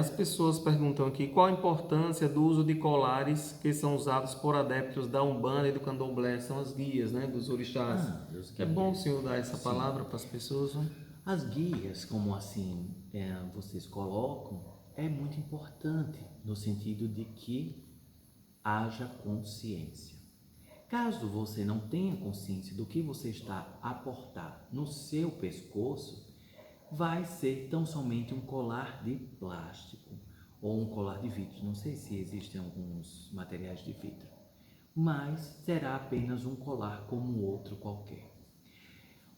as pessoas perguntam aqui qual a importância do uso de colares que são usados por adeptos da Umbanda e do Candomblé, são as guias, né, dos orixás. Dos É bom o guias. senhor dar essa Sim. palavra para as pessoas, né? As guias, como assim vocês colocam, é muito importante no sentido de que haja consciência. Caso você não tenha consciência do que você está a portar no seu pescoço, vai ser tão somente um colar de plástico ou um colar de vidro. Não sei se existem alguns materiais de vidro, mas será apenas um colar como outro qualquer.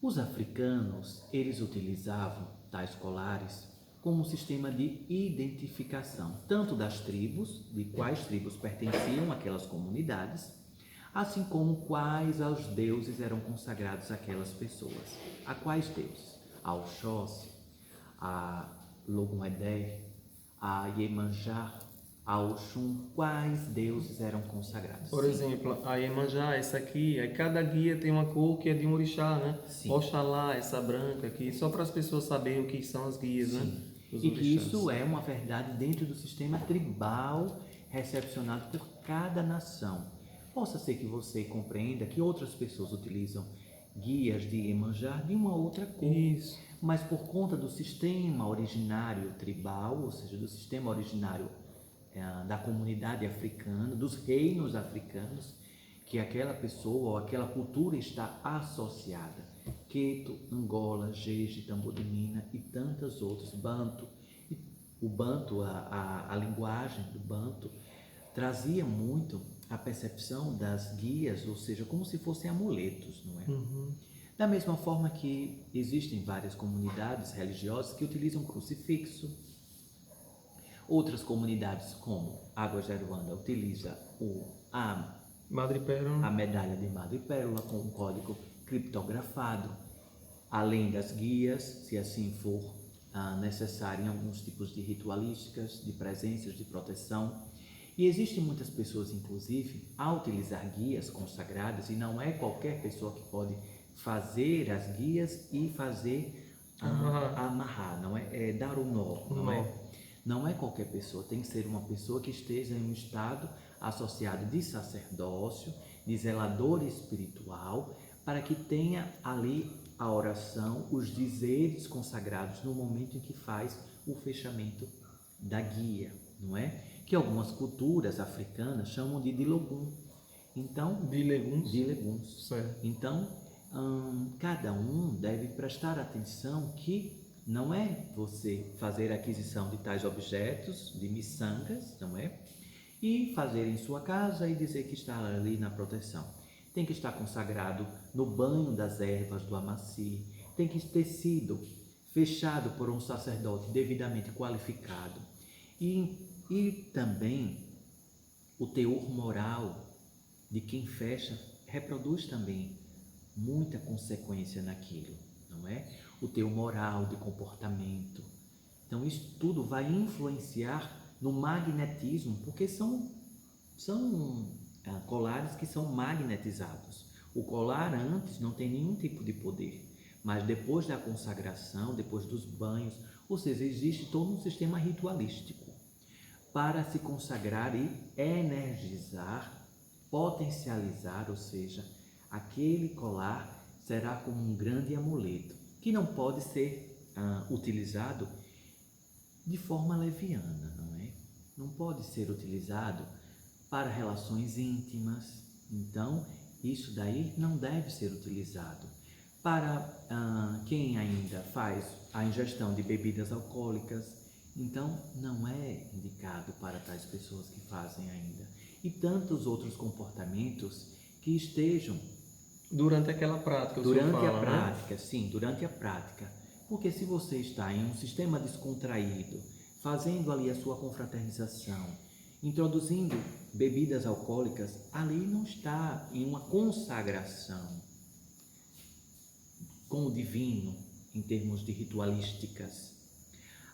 Os africanos, eles utilizavam tais colares como um sistema de identificação, tanto das tribos, de quais tribos pertenciam aquelas comunidades, assim como quais aos deuses eram consagrados aquelas pessoas. A quais deuses? A Oxóssi, a Logum-Edé, a Iemanjá, a Oxum, quais deuses eram consagrados? Por exemplo, a Iemanjá, essa aqui, aí cada guia tem uma cor que é de um orixá, né? Sim. Oxalá, essa branca aqui, só para as pessoas saberem o que são as guias, né? Sim. Os E que orixás. isso é uma verdade dentro do sistema tribal recepcionado por cada nação. Possa ser que você compreenda que outras pessoas utilizam guias de Iemanjá de uma outra cor. Isso. Mas por conta do sistema originário tribal, ou seja, do sistema originário da comunidade africana, dos reinos africanos, que aquela pessoa ou aquela cultura está associada. Queto, Angola, Jeje, Tambor-de-Mina e tantas outras, Banto. O Banto, a linguagem do Banto, trazia muito a percepção das guias, ou seja, como se fossem amuletos, não é? Da mesma forma que existem várias comunidades religiosas que utilizam crucifixo, outras comunidades como Águas de Aruanda utiliza a Madrepérola. medalha de madrepérola com um código criptografado, além das guias, se assim for necessário em alguns tipos de ritualísticas, de presenças, de proteção. E existem muitas pessoas, inclusive, a utilizar guias consagradas, e não é qualquer pessoa que pode fazer as guias e fazer amarrar, não é dar o nó, não é? Não é qualquer pessoa, tem que ser uma pessoa que esteja em um estado associado de sacerdócio, de zelador espiritual, para que tenha ali a oração, os dizeres consagrados no momento em que faz o fechamento da guia, não é? Que algumas culturas africanas chamam de Dilogum. Então, Dileguns. Certo. Então, cada um deve prestar atenção que não é você fazer a aquisição de tais objetos, de miçangas, não é? E fazer em sua casa e dizer que está ali na proteção. Tem que estar consagrado no banho das ervas do Amaci, tem que ter sido fechado por um sacerdote devidamente qualificado. E também o teor moral de quem fecha reproduz também muita consequência naquilo, não é? O teor moral de comportamento. Então isso tudo vai influenciar no magnetismo, porque são colares que são magnetizados. O colar antes não tem nenhum tipo de poder, mas depois da consagração, depois dos banhos, ou seja, existe todo um sistema ritualístico para se consagrar e energizar, potencializar, ou seja, aquele colar será como um grande amuleto que não pode ser utilizado de forma leviana, não é? Não pode ser utilizado para relações íntimas. Então, isso daí não deve ser utilizado. Para quem ainda faz a ingestão de bebidas alcoólicas, então não é indicado para tais pessoas que fazem ainda. E tantos outros comportamentos que estejam Durante aquela prática, durante a prática, sim, durante a prática. Porque se você está em um sistema descontraído, fazendo ali a sua confraternização, introduzindo bebidas alcoólicas, ali não está em uma consagração com o divino, em termos de ritualísticas.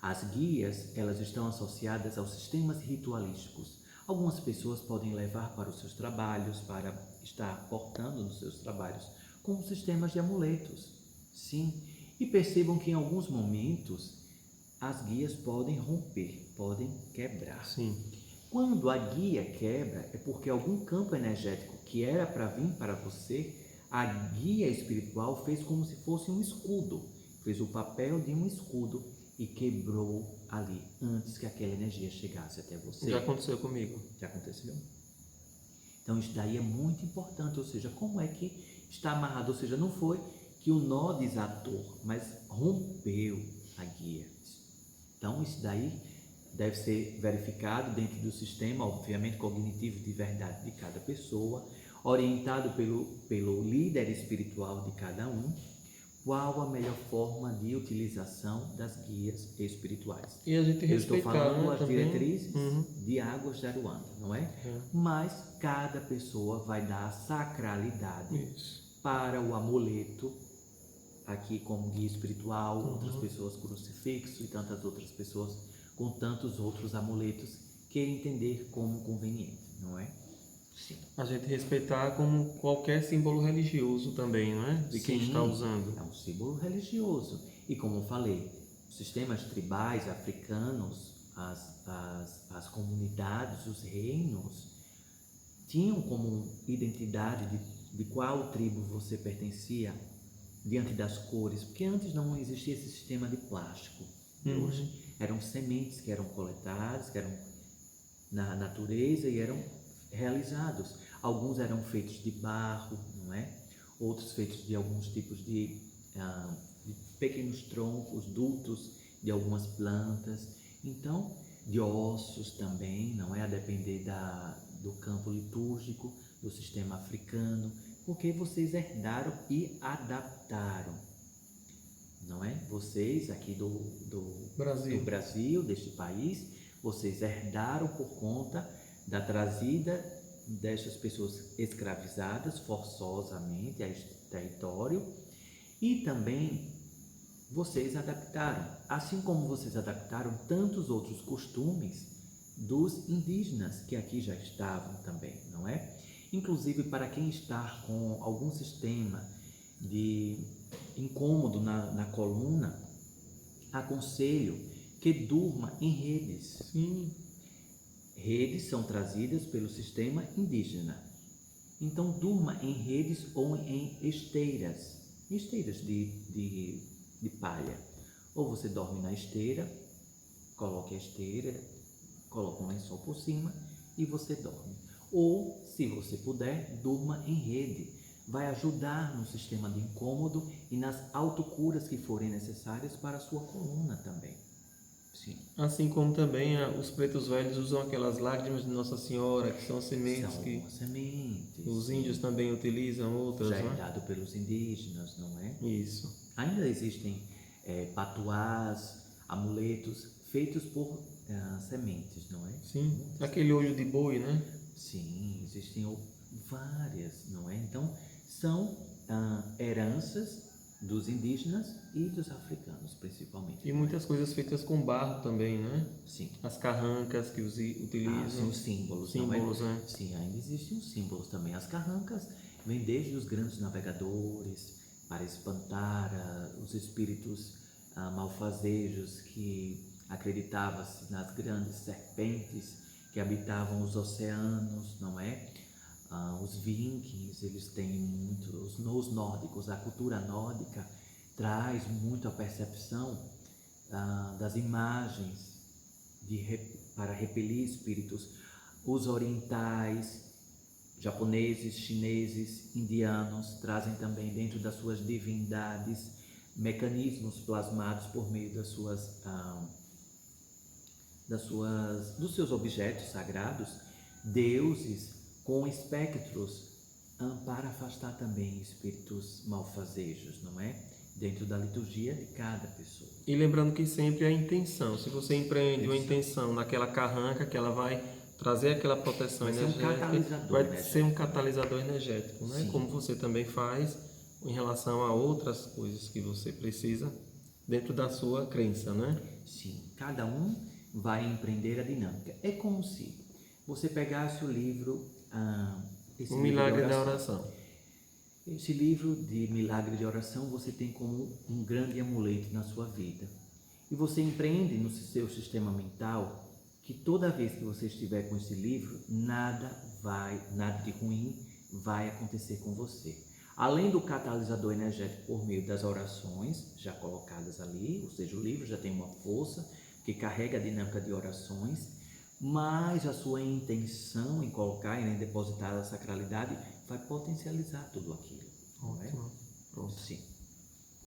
As guias, elas estão associadas aos sistemas ritualísticos. Algumas pessoas podem levar para os seus trabalhos, para estar portando nos seus trabalhos, como sistemas de amuletos, sim. E percebam que em alguns momentos as guias podem romper. podem quebrar. Sim. Quando a guia quebra, é porque algum campo energético que era para vir para você, a guia espiritual fez como se fosse um escudo, fez o papel de um escudo e quebrou ali antes que aquela energia chegasse até você. Já aconteceu comigo. Já aconteceu? Então isso daí é muito importante, ou seja, como é que está amarrado, ou seja, não foi que o nó desatou, mas rompeu a guia. Então isso daí deve ser verificado dentro do sistema, obviamente, cognitivo de verdade de cada pessoa, orientado pelo líder espiritual de cada um, qual a melhor forma de utilização das guias espirituais. E a gente Eu estou respeitar, falando né, as também. diretrizes de Águas de Aruanda, não é? Mas cada pessoa vai dar a sacralidade Isso. para o amuleto, aqui como guia espiritual, outras pessoas crucifixo e tantas outras pessoas com tantos outros amuletos que entender como conveniente, não é? Sim. A gente respeitar como qualquer símbolo religioso também, não é? De quem está usando. É um símbolo religioso. E como eu falei, os sistemas tribais africanos, as comunidades, os reinos, tinham como identidade de qual tribo você pertencia diante das cores, porque antes não existia esse sistema de plástico. Hoje eram sementes que eram coletadas, que eram na natureza e eram realizados. Alguns eram feitos de barro, não é? Outros feitos de alguns tipos de pequenos troncos, dutos de algumas plantas. Então, de ossos também, não é? A depender do campo litúrgico, do sistema africano, porque vocês herdaram e adaptaram, não é? Vocês aqui do Brasil, deste país, vocês herdaram por conta da trazida destas pessoas escravizadas forçosamente a este território, e também vocês adaptaram, assim como vocês adaptaram tantos outros costumes dos indígenas que aqui já estavam também, não é? Inclusive para quem está com algum sistema de incômodo na coluna, aconselho que durma em redes. Sim. Redes são trazidas pelo sistema indígena. Então durma em redes ou em esteiras de palha. Ou você dorme na esteira, coloque a esteira, coloca um lençol por cima e você dorme. Ou, se você puder, durma em rede. Vai ajudar no sistema de incômodo e nas autocuras que forem necessárias para a sua coluna também. Sim. Assim como também os pretos velhos usam aquelas lágrimas de Nossa Senhora, que são sementes sementes. Os índios também utilizam outras, já né? é dado pelos indígenas, não é? Isso. Ainda existem patuás, amuletos feitos por sementes, não é? Sim. Aquele olho de boi, né? Sim, existem várias, não é? Então, são heranças dos indígenas e dos africanos, principalmente. E muitas coisas feitas com barro também, né? Sim. As carrancas que utilizam. Sim, os símbolos. Símbolos, não é? né? Sim, ainda existem os símbolos também. As carrancas vêm desde os grandes navegadores para espantar os espíritos malfazejos que acreditavam-se nas grandes serpentes que habitavam os oceanos, não é? Os vikings, eles têm muito, os nórdicos, a cultura nórdica traz muito a percepção das imagens para repelir espíritos. Os orientais, japoneses, chineses, indianos trazem também dentro das suas divindades mecanismos plasmados por meio dos seus objetos sagrados, deuses com espectros para afastar também espíritos malfazejos, não é? Dentro da liturgia de cada pessoa. E lembrando que sempre a intenção, se você empreende uma intenção naquela carranca, que ela vai trazer aquela proteção energética, vai ser um catalisador energético, né? Sim. Como você também faz em relação a outras coisas que você precisa dentro da sua crença, né? Sim, cada um vai empreender a dinâmica. É como se você pegasse o livro O Milagre da Oração. Esse livro de Milagre de Oração você tem como um grande amuleto na sua vida. E você empreende no seu sistema mental que toda vez que você estiver com esse livro, nada de ruim vai acontecer com você. Além do catalisador energético por meio das orações já colocadas ali, ou seja, o livro já tem uma força que carrega a dinâmica de orações, mas a sua intenção em colocar e em depositar a sacralidade vai potencializar tudo aquilo. Ótimo. Não é? Sim.